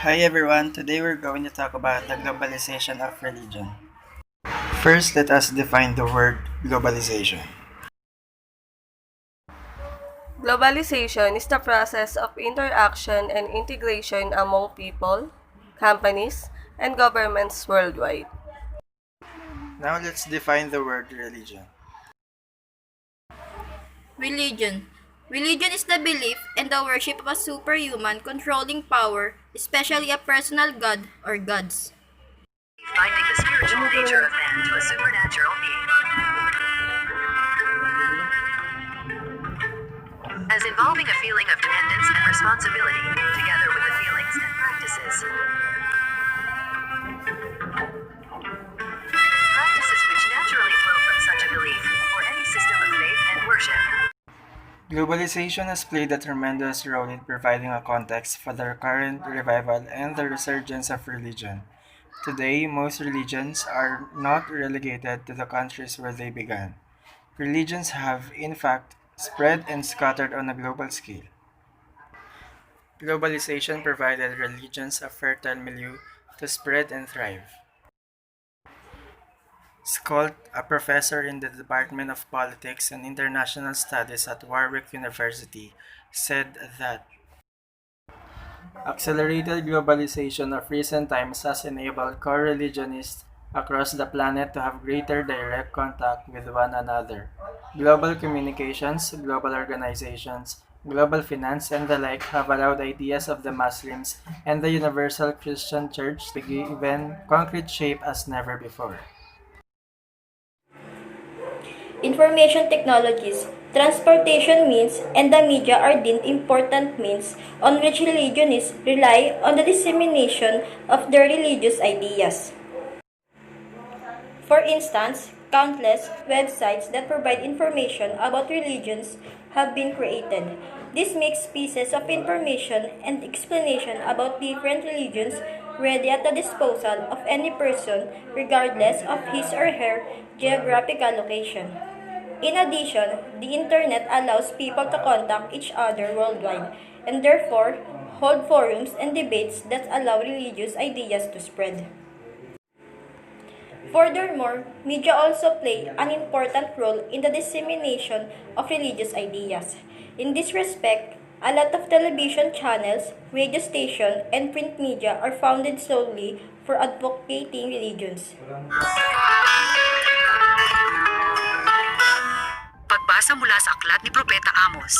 Hi everyone, today we're going to talk about the globalization of religion. First, let us define the word globalization. Globalization is the process of interaction and integration among people, companies, and governments worldwide. Now let's define the word religion. Religion. Religion is the belief and the worship of a superhuman controlling power, especially a personal god or gods. Finding the spiritual nature of man to a supernatural being. As involving a feeling of dependence and responsibility, together with the feelings and practices. Practices which naturally flow from such a belief, or any system of faith and worship. Globalization has played a tremendous role in providing a context for the current revival and the resurgence of religion. Today, most religions are not relegated to the countries where they began. Religions have, in fact, spread and scattered on a global scale. Globalization provided religions a fertile milieu to spread and thrive. Scott, a professor in the Department of Politics and International Studies at Warwick University, said that accelerated globalization of recent times has enabled core religionists across the planet to have greater direct contact with one another. Global communications, global organizations, global finance, and the like have allowed ideas of the Muslims and the Universal Christian Church to be given concrete shape as never before. Information technologies, transportation means, and the media are deemed important means on which religionists rely on the dissemination of their religious ideas. For instance, countless websites that provide information about religions have been created. This makes pieces of information and explanation about different religions ready at the disposal of any person regardless of his or her geographical location. In addition, the internet allows people to contact each other worldwide and therefore hold forums and debates that allow religious ideas to spread. Furthermore, media also play an important role in the dissemination of religious ideas. In this respect, a lot of television channels, radio stations, and print media are founded solely for advocating religions. Pagbasa mula sa aklat ni Propeta Amos.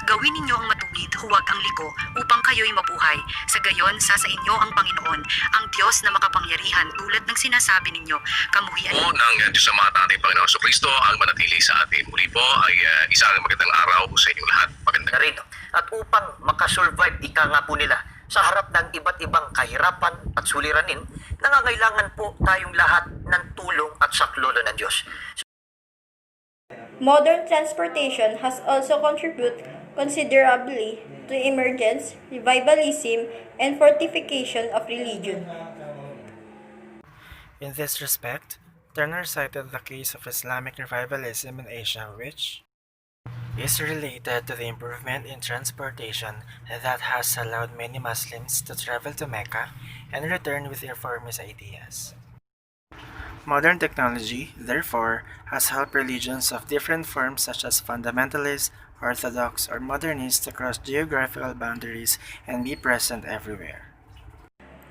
Gawin ninyo ang matuwid, huwag ang liko, upang kayo'y mabuhay. Sa gayon, sa inyo ang Panginoon, ang Diyos na makapangyarihan tulad ng sinasabi ninyo. Kamuhian po ng Diyos sa mga ating Panginoon Kristo ang manatili sa atin. Muli po ay isang magandang araw sa inyong lahat. Magandang na rin. At upang makasurvive ika nga po nila sa harap ng iba't ibang kahirapan at suliranin, nangangailangan po tayong lahat ng tulong at saklolo ng Diyos. Modern transportation has also contributed considerably to emergence, revivalism, and fortification of religion. In this respect, Turner cited the case of Islamic revivalism in Asia, which is related to the improvement in transportation that has allowed many Muslims to travel to Mecca and return with reformist ideas. Modern technology, therefore, has helped religions of different forms such as fundamentalist, orthodox, or modernist to cross geographical boundaries and be present everywhere.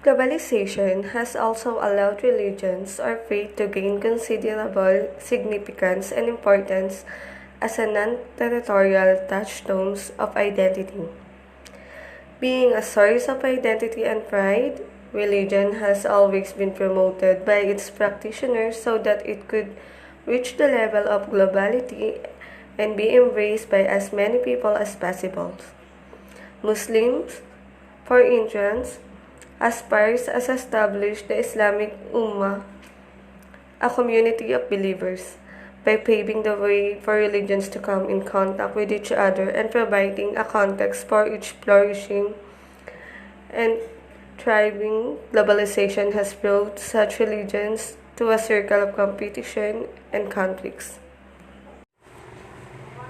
Globalization has also allowed religions or faith to gain considerable significance and importance as a non-territorial touchstones of identity. Being a source of identity and pride, religion has always been promoted by its practitioners so that it could reach the level of globality and be embraced by as many people as possible. Muslims, for instance, aspires as establish the Islamic Ummah, a community of believers, by paving the way for religions to come in contact with each other and providing a context for each flourishing and thriving. Globalization has brought such religions to a circle of competition and conflicts.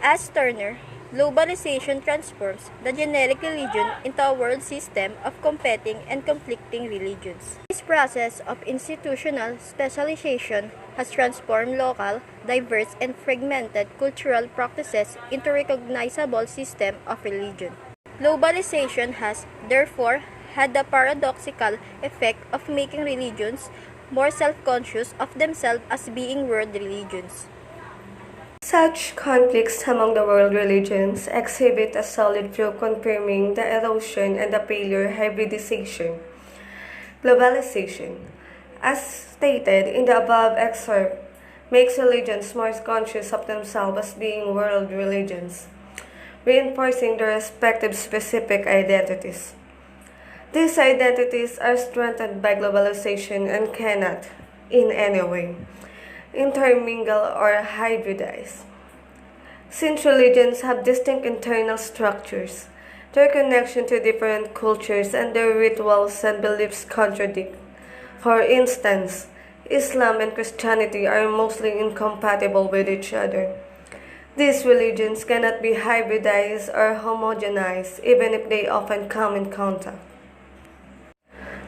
As Turner, Globalization transforms the generic religion into a world system of competing and conflicting religions. This process of institutional specialization has transformed local, diverse, and fragmented cultural practices into a recognizable system of religion. Globalization has, therefore, had the paradoxical effect of making religions more self-conscious of themselves as being world religions. Such conflicts among the world religions exhibit a solid proof confirming the erosion and the failure hybridization. Globalization, as stated in the above excerpt, makes religions more conscious of themselves as being world religions, reinforcing their respective specific identities. These identities are strengthened by globalization and cannot, in any way, intermingle or hybridize. Since religions have distinct internal structures, their connection to different cultures and their rituals and beliefs contradict. For instance, Islam and Christianity are mostly incompatible with each other. These religions cannot be hybridized or homogenized even if they often come in contact.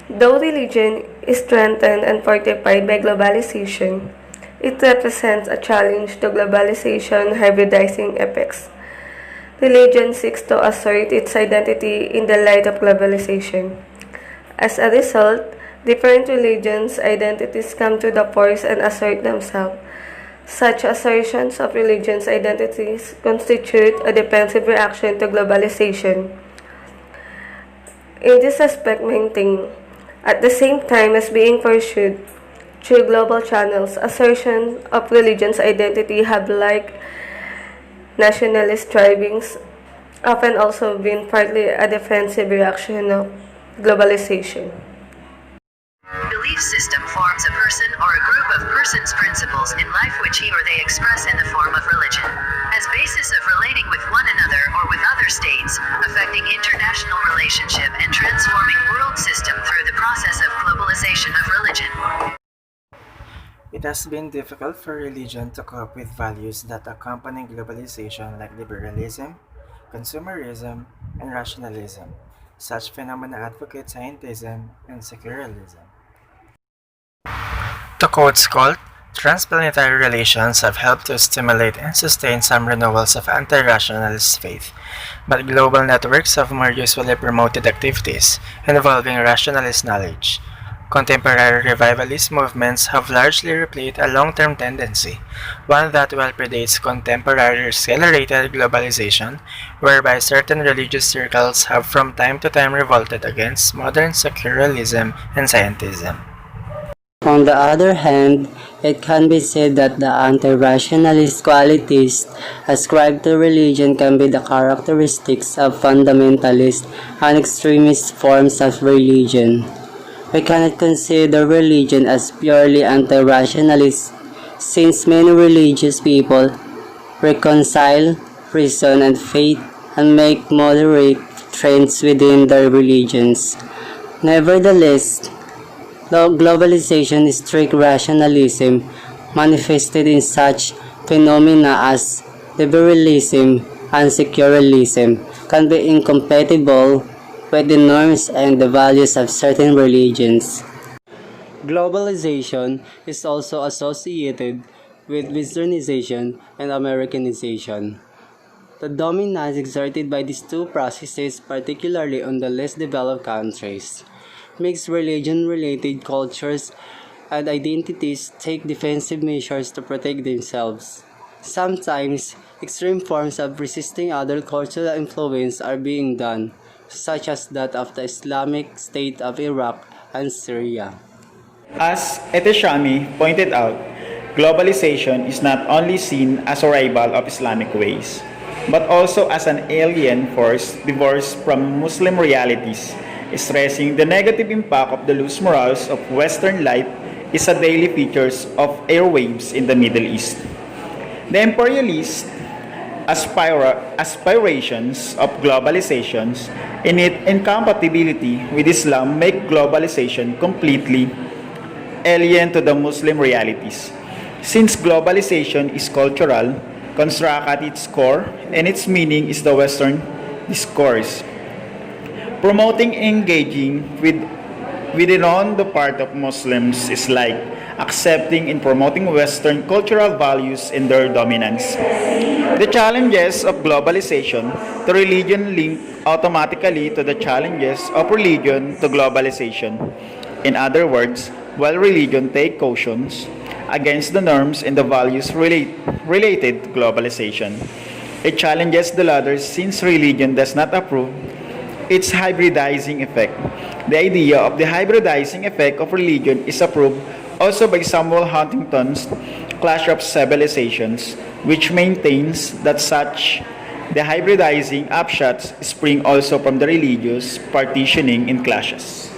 Though religion is strengthened and fortified by globalization, it represents a challenge to globalization hybridizing effects. Religion seeks to assert its identity in the light of globalization. As a result, different religions' identities come to the fore and assert themselves. Such assertions of religions' identities constitute a defensive reaction to globalization. In this aspect, maintain, at the same time as being pursued through global channels, assertion of religion's identity have, like nationalist strivings, often also been partly a defensive reaction of globalization. Belief system forms a person or a group of persons' principles in life which he or they express in the form of religion, as basis of relating with one another or with other states, affecting international relationship and transforming world system through the process of globalization of religion. It has been difficult for religion to cope with values that accompany globalization like liberalism, consumerism, and rationalism. Such phenomena advocate scientism and secularism. To quote Scott, transplanetary relations have helped to stimulate and sustain some renewals of anti-rationalist faith, but global networks have more usefully promoted activities involving rationalist knowledge. Contemporary revivalist movements have largely replayed a long-term tendency, one that well predates contemporary accelerated globalization, whereby certain religious circles have from time to time revolted against modern secularism and scientism. On the other hand, it can be said that the anti-rationalist qualities ascribed to religion can be the characteristics of fundamentalist and extremist forms of religion. We cannot consider religion as purely anti-rationalist, since many religious people reconcile reason and faith and make moderate trends within their religions. Nevertheless, globalization is strict rationalism manifested in such phenomena as liberalism and secularism can be incompatible with the norms and the values of certain religions. Globalization is also associated with westernization and Americanization. The dominance exerted by these two processes, particularly on the less developed countries, makes religion-related cultures and identities take defensive measures to protect themselves. Sometimes, extreme forms of resisting other cultural influence are being done, such as that of the Islamic State of Iraq and Syria. As Eteshami pointed out, globalization is not only seen as a rival of Islamic ways, but also as an alien force divorced from Muslim realities, stressing the negative impact of the loose morals of Western life is a daily features of airwaves in the Middle East. The imperialist aspirations of globalizations and its incompatibility with Islam make globalization completely alien to the Muslim realities. Since globalization is cultural, construct at its core, and its meaning is the Western discourse. Promoting engaging within on the part of Muslims is like accepting and promoting Western cultural values and their dominance. The challenges of globalization to religion link automatically to the challenges of religion to globalization. In other words, while religion takes cautions against the norms and the values related to globalization, it challenges the latter since religion does not approve its hybridizing effect. The idea of the hybridizing effect of religion is approved also by Samuel Huntington's Clash of Civilizations, which maintains that such the hybridizing upshots spring also from the religious partitioning in clashes.